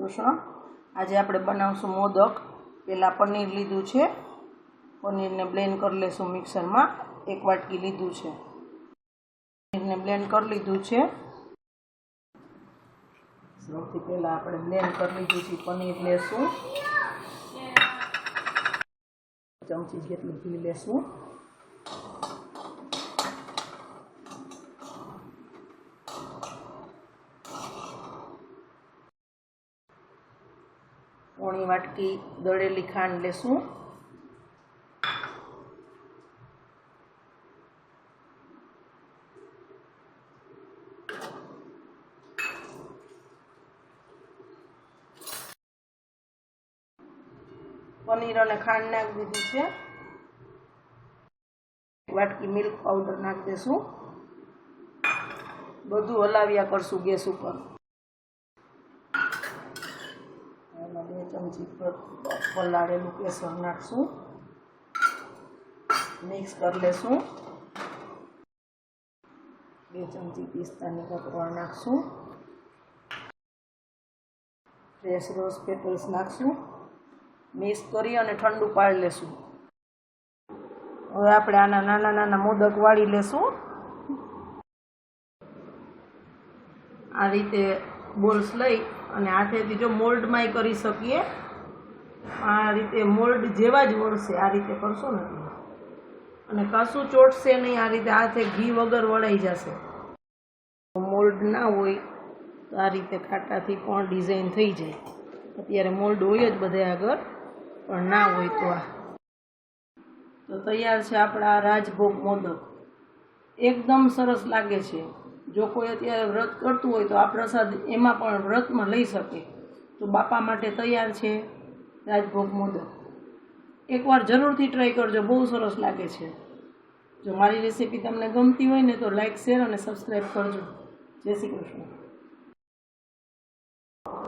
કૃષ્ણ। આજે આપણે બનાવશું મોદક। પહેલાં પનીર લીધું છે, પનીરને બ્લેન્ડ કરી લેશું મિક્સરમાં। 1 વાટકી લીધું છે, પનીરને બ્લેન્ડ કરી લીધું છે। સૌથી પહેલાં આપણે બ્લેન્ડ કરી લીધું છે પનીર લેશું, ચમચી જેટલું ઘી લેશું, પોણી વાટકી દળેલી ખાંડ લેશું, પનીર અને ખાંડ નાખી દીધી છે। 1 વાટકી મિલ્ક પાવડર નાખી દેશું, બધું હલાવ્યા કરશું ગેસ ઉપર। એમાં 2 ચમચી પલાળેલું કેસર નાખશું, મિક્સ કરી લેશું। 2 ચમચી પિસ્તાની કકવાળ નાખશું, ફ્રેશ રોઝ પેટલ્સ નાખશું, મિક્સ કરી અને ઠંડુ પાડી લેશું। હવે આપણે આના નાના નાના મોદક વાળી લેશું। આ રીતે બોલ્સ લઈ અને હાથેથી જો મોલ્ડમાંય કરી શકીએ, આ રીતે મોલ્ડ જેવા જ વળશે। આ રીતે કરશો ને અને કશું ચોટશે નહીં, આ રીતે હાથે ઘી વગર વળાઈ જશે। મોલ્ડ ના હોય તો આ રીતે કાંટાથી પણ ડિઝાઇન થઈ જાય। અત્યારે મોલ્ડ હોય જ બધે આગળ, પણ ના હોય તો આ તો તૈયાર છે આપણા રાજભોગ મોદક। એકદમ સરસ લાગે છે। જો કોઈ અત્યારે વ્રત કરતું હોય તો આ પ્રસાદ એમાં પણ વ્રતમાં લઈ શકે। તો બાપા માટે તૈયાર છે રાજભોગ મોદક। એકવાર જરૂરથી ટ્રાય કરજો, બહુ સરસ લાગે છે। જો મારી રેસીપી તમને ગમતી હોય ને તો લાઈક, શેર અને સબસ્ક્રાઈબ કરજો। જય શ્રી કૃષ્ણ।